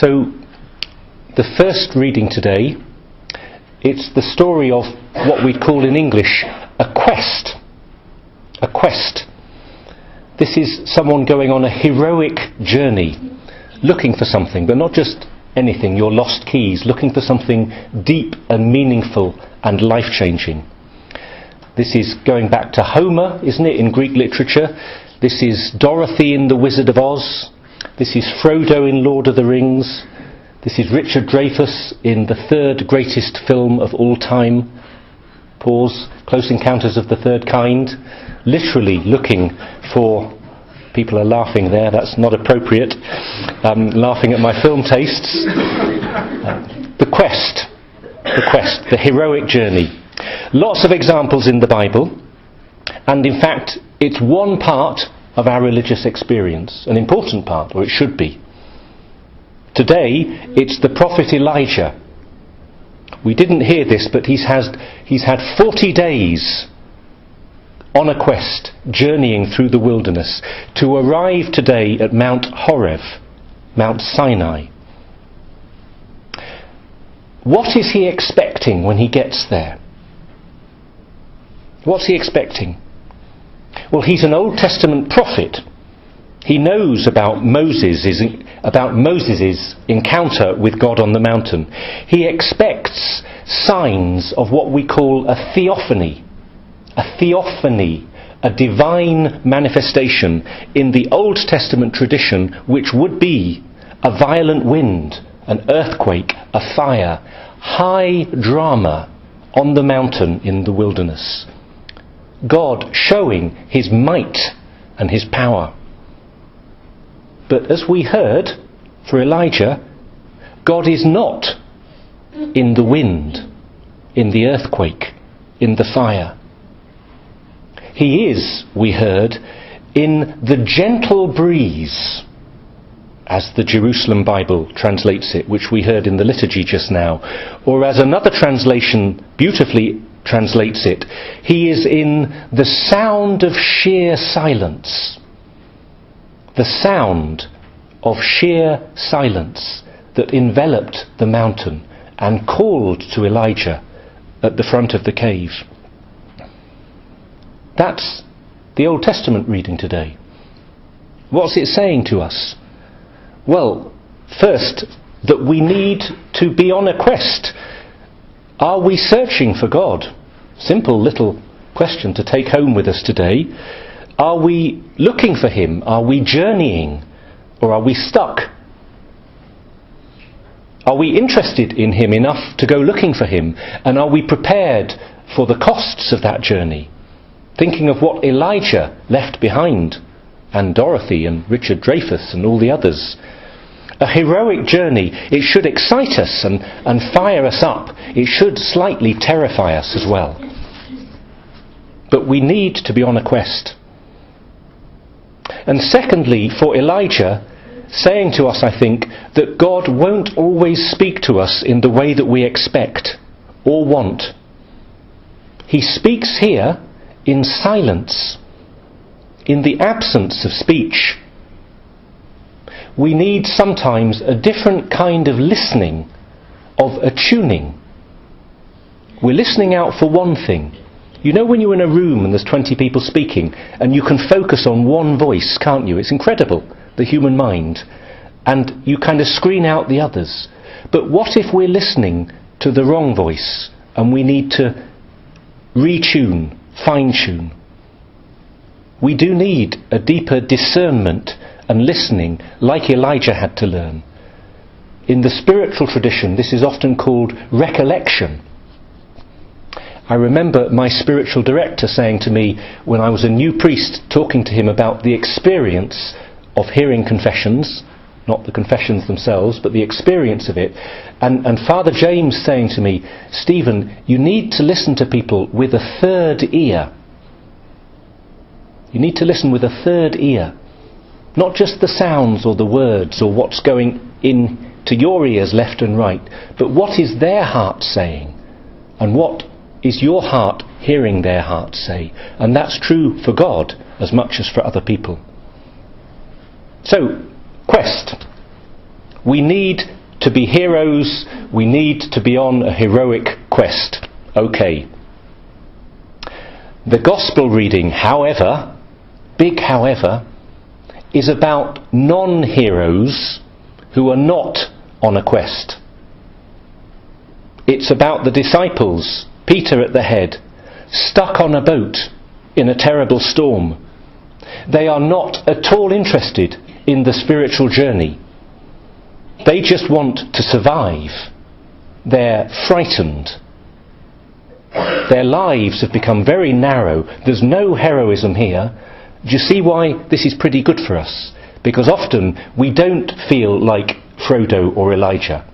So, the first reading today, it's the story of what we'd call in English a quest. A quest. This is someone going on a heroic journey, looking for something, but not just anything, your lost keys, looking for something deep and meaningful and life-changing. This is going back to Homer, isn't it, in Greek literature? This is Dorothy in The Wizard of Oz. This is Frodo in Lord of the Rings. This is Richard Dreyfuss in the third greatest film of all time. Pause. Close Encounters of the Third Kind. Literally looking for... People are laughing there, that's not appropriate. Laughing at my film tastes. The quest, the heroic journey. Lots of examples in the Bible, and in fact, it's one part of our religious experience, an important part, or it should be. Today, it's the prophet Elijah. We didn't hear this, but he's had 40 days on a quest, journeying through the wilderness, to arrive today at Mount Horeb, Mount Sinai. What is he expecting when he gets there? What's he expecting? Well, he's an Old Testament prophet. He knows about Moses' encounter with God on the mountain. He expects signs of what we call a theophany. A theophany, a divine manifestation in the Old Testament tradition, which would be a violent wind, an earthquake, a fire, high drama on the mountain in the wilderness. God showing his might and his power. But as we heard, for Elijah, God is not in the wind, in the earthquake, in the fire. He is, we heard, in the gentle breeze, as the Jerusalem Bible translates it, which we heard in the liturgy just now, or as another translation beautifully translates it, he is in the sound of sheer silence. The sound of sheer silence that enveloped the mountain and called to Elijah at the front of the cave. That's the Old Testament reading today. What's it saying to us? Well, first, that we need to be on a quest. Are we searching for God? Simple little question to take home with us today. Are we looking for him? Are we journeying? Or are we stuck? Are we interested in him enough to go looking for him? And are we prepared for the costs of that journey? Thinking of what Elijah left behind, and Dorothy and Richard Dreyfuss and all the others. A heroic journey, it should excite us and fire us up. It should slightly terrify us as well. But we need to be on a quest. And secondly, for Elijah, saying to us, I think, that God won't always speak to us in the way that we expect or want. He speaks here in silence, in the absence of speech. We need sometimes a different kind of listening, of attuning. We're listening out for one thing. You know when you're in a room and there's 20 people speaking and you can focus on one voice, can't you? It's incredible, the human mind. And you kind of screen out the others. But what if we're listening to the wrong voice and we need to retune, fine-tune? We do need a deeper discernment and listening, like Elijah had to learn. In the spiritual tradition, this is often called recollection. I remember my spiritual director saying to me, when I was a new priest, talking to him about the experience of hearing confessions, not the confessions themselves, but the experience of it, and Father James saying to me, Stephen, you need to listen to people with a third ear. You need to listen with a third ear. Not just the sounds or the words or what's going in to your ears left and right, but what is their heart saying? And what is your heart hearing their heart say? And that's true for God as much as for other people. So, quest. We need to be heroes. We need to be on a heroic quest. Okay. The Gospel reading, however, big however, is about non-heroes who are not on a quest. It's about the disciples, Peter at the head, stuck on a boat in a terrible storm. They are not at all interested in the spiritual journey. They just want to survive. They're frightened. Their lives have become very narrow. There's no heroism here. Do you see why this is pretty good for us? Because often we don't feel like Frodo or Elijah.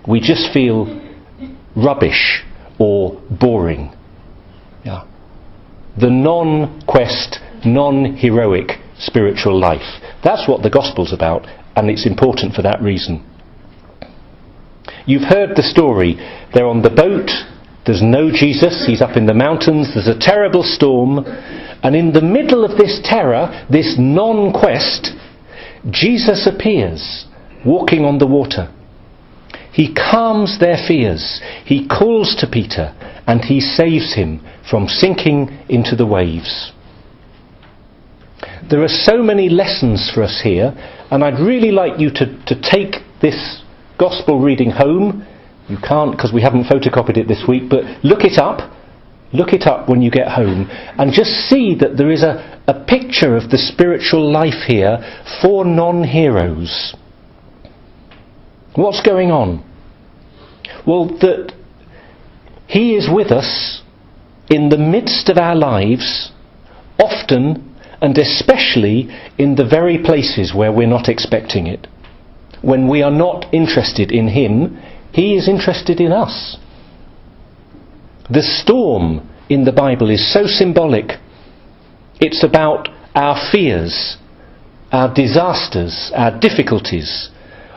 We just feel rubbish or boring. Yeah. The non-quest, non-heroic spiritual life. That's what the Gospel's about, and it's important for that reason. You've heard the story. They're on the boat. There's no Jesus. He's up in the mountains. There's a terrible storm. And in the middle of this terror, this non-quest, Jesus appears, walking on the water. He calms their fears. He calls to Peter, and he saves him from sinking into the waves. There are so many lessons for us here, and I'd really like you to take this Gospel reading home. You can't because we haven't photocopied it this week, but look it up. Look it up when you get home and just see that there is a picture of the spiritual life here for non-heroes. What's going on? Well, that he is with us in the midst of our lives, often and especially in the very places where we're not expecting it. When we are not interested in him, he is interested in us. The storm in the Bible is so symbolic. It's about our fears, our disasters, our difficulties,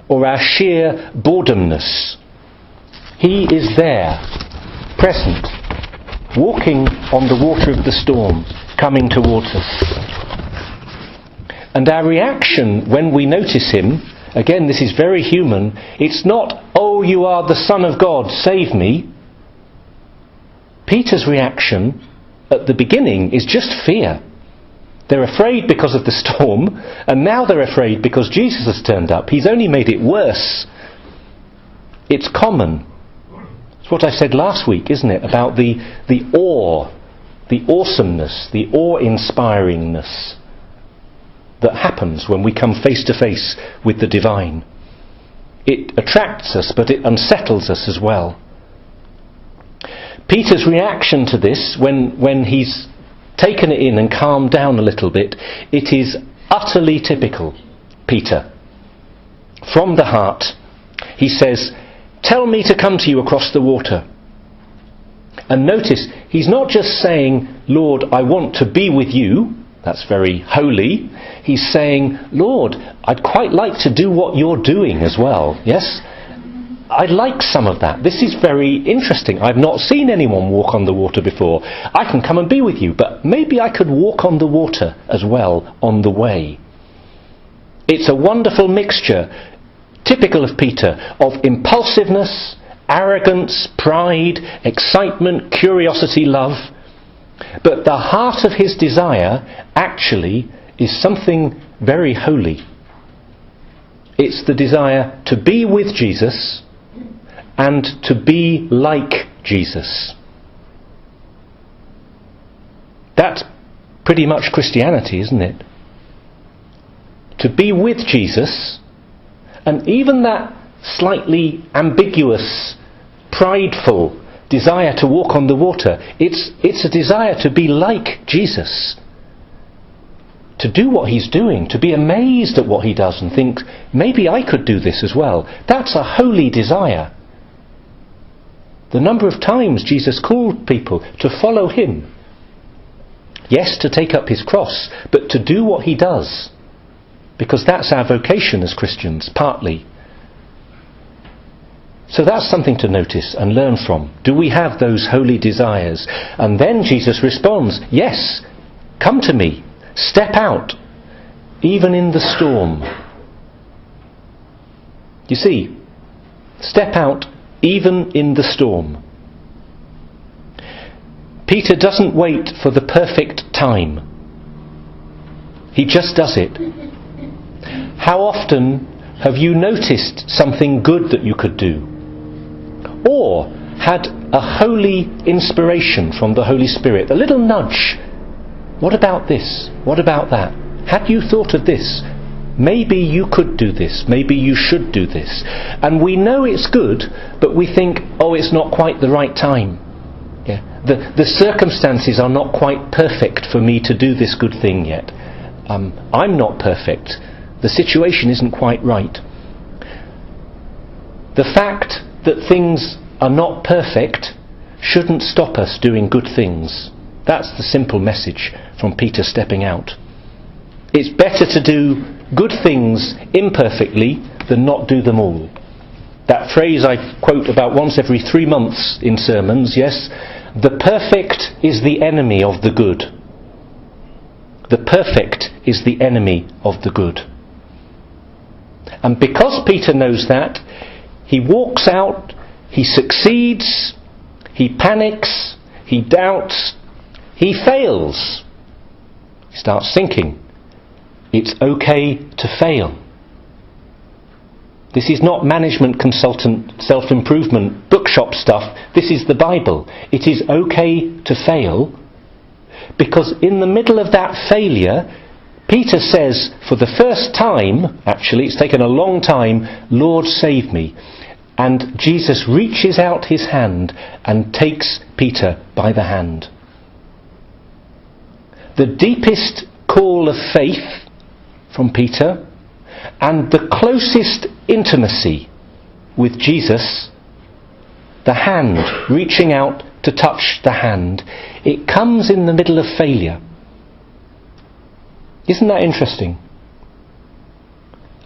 or our sheer boredomness. He is there, present, walking on the water of the storm, coming towards us. And our reaction when we notice him, again, this is very human, it's not, "Oh, you are the Son of God, save me." Peter's reaction at the beginning is just fear. They're afraid because of the storm, and now they're afraid because Jesus has turned up. He's only made it worse. It's common. It's what I said last week, isn't it? About the awe, the awesomeness, the awe-inspiringness that happens when we come face to face with the divine. It attracts us, but it unsettles us as well. Peter's reaction to this, when he's taken it in and calmed down a little bit, it is utterly typical Peter. From the heart, he says, "Tell me to come to you across the water." And notice, he's not just saying, "Lord, I want to be with you." That's very holy. He's saying, "Lord, I'd quite like to do what you're doing as well." Yes? I'd like some of that. This is very interesting. I've not seen anyone walk on the water before. I can come and be with you, but maybe I could walk on the water as well on the way. It's a wonderful mixture, typical of Peter, of impulsiveness, arrogance, pride, excitement, curiosity, love. But the heart of his desire actually is something very holy. It's the desire to be with Jesus and to be like Jesus. That's pretty much Christianity, isn't it? To be with Jesus, and even that slightly ambiguous, prideful desire to walk on the water, it's a desire to be like Jesus. To do what he's doing, to be amazed at what he does and think, maybe I could do this as well. That's a holy desire. The number of times Jesus called people to follow him. Yes, to take up his cross, but to do what he does. Because that's our vocation as Christians, partly. So that's something to notice and learn from. Do we have those holy desires? And then Jesus responds, yes, come to me. Step out, even in the storm. You see, step out even in the storm. Peter doesn't wait for the perfect time. He just does it. How often have you noticed something good that you could do? Or had a holy inspiration from the Holy Spirit, a little nudge. What about this? What about that? Had you thought of this? Maybe you could do this. Maybe you should do this. And we know it's good, but we think, oh, it's not quite the right time. Yeah. The circumstances are not quite perfect for me to do this good thing yet. I'm not perfect. The situation isn't quite right. The fact that things are not perfect shouldn't stop us doing good things. That's the simple message from Peter stepping out. It's better to do good things imperfectly than not do them all. That phrase I quote about once every 3 months in sermons, yes? The perfect is the enemy of the good. The perfect is the enemy of the good. And because Peter knows that, he walks out, he succeeds, he panics, he doubts, he fails. He starts thinking, it's okay to fail. This is not management consultant, self-improvement, bookshop stuff. This is the Bible. It is okay to fail, because in the middle of that failure, Peter says for the first time, actually it's taken a long time, Lord save me. And Jesus reaches out his hand and takes Peter by the hand. The deepest call of faith from Peter and the closest intimacy with Jesus, the hand, reaching out to touch the hand, it comes in the middle of failure. Isn't that interesting?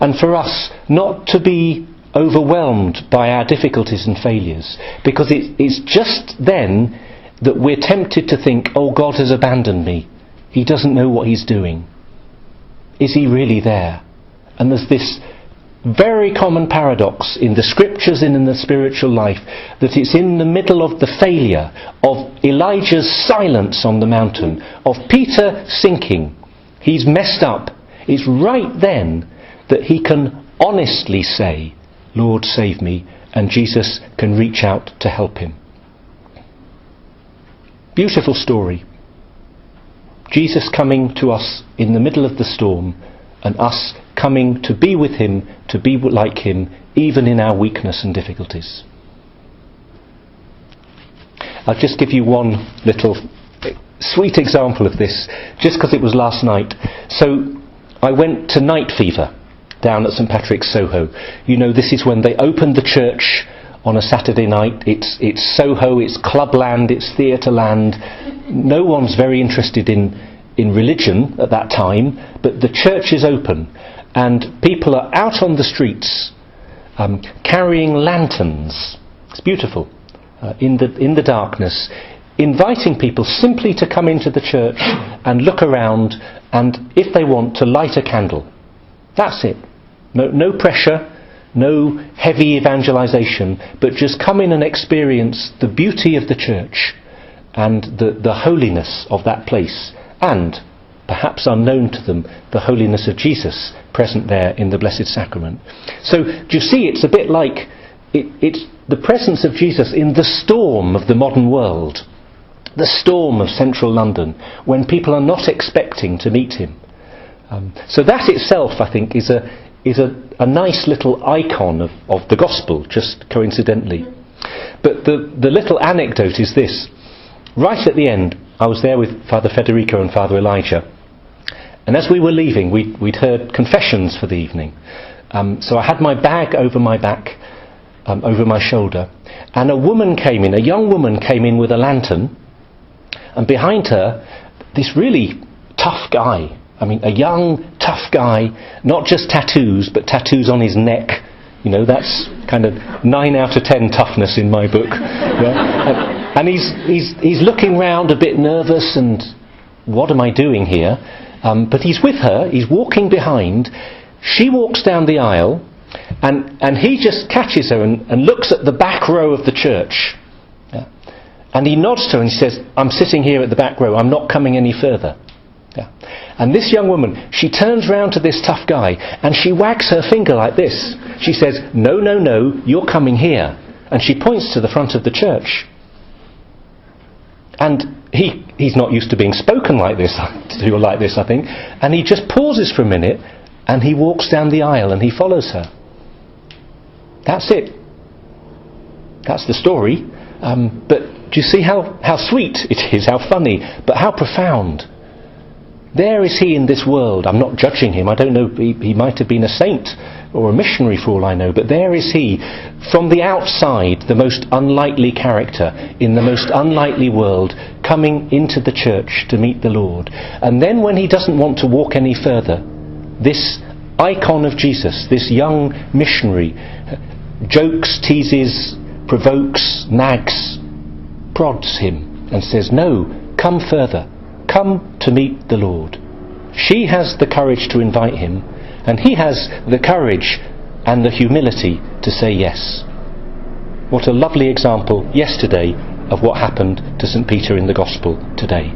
And for us not to be overwhelmed by our difficulties and failures, because it's just then that we're tempted to think, oh, God has abandoned me. He doesn't know what he's doing. Is he really there? And there's this very common paradox in the scriptures and in the spiritual life, that it's in the middle of the failure, of Elijah's silence on the mountain, of Peter sinking, he's messed up, it's right then that he can honestly say, Lord save me, and Jesus can reach out to help him. Beautiful story. Jesus coming to us in the middle of the storm, and us coming to be with him, to be like him, even in our weakness and difficulties. I'll just give you one little sweet example of this, just because it was last night. So I went to Night Fever down at St Patrick's, Soho. You know, this is when they open the church on a Saturday night. It's Soho, it's clubland, it's theatre land. No one's very interested in religion at that time, but the church is open and people are out on the streets carrying lanterns. It's beautiful, in the darkness, inviting people simply to come into the church and look around, and if they want, to light a candle. That's it. No pressure, no heavy evangelization, but just come in and experience the beauty of the church and the holiness of that place, and, perhaps unknown to them, the holiness of Jesus present there in the Blessed Sacrament. So, do you see, it's a bit like it's the presence of Jesus in the storm of the modern world, the storm of central London, when people are not expecting to meet him. So that itself, I think, is a nice little icon of the gospel, just coincidentally. But the little anecdote is this. Right at the end, I was there with Father Federico and Father Elijah, and as we were leaving, we'd heard confessions for the evening. So I had my bag over my back, over my shoulder, and a young woman came in with a lantern, and behind her, this really tough guy. I mean, a young, tough guy, not just tattoos, but tattoos on his neck. You know, that's kind of 9 out of 10 toughness in my book. Yeah? And he's looking round a bit nervous, and what am I doing here? But he's with her, he's walking behind. She walks down the aisle, And he just catches her and looks at the back row of the church. Yeah. And he nods to her and he says, I'm sitting here at the back row, I'm not coming any further. Yeah. And this young woman, she turns round to this tough guy and she wags her finger like this. She says, no, no, no, you're coming here. And she points to the front of the church. And he's not used to being spoken like this, I think. And he just pauses for a minute and he walks down the aisle and he follows her. That's it. That's the story. But do you see how sweet it is, how funny, but how profound? There is he in this world. I'm not judging him. I don't know, he might have been a saint or a missionary for all I know, but there is he, from the outside, the most unlikely character in the most unlikely world, coming into the church to meet the Lord. And then when he doesn't want to walk any further, this icon of Jesus, this young missionary, jokes, teases, provokes, nags, prods him and says, no, come further. Come to meet the Lord. She has the courage to invite him, and he has the courage and the humility to say yes. What a lovely example yesterday of what happened to St. Peter in the Gospel today.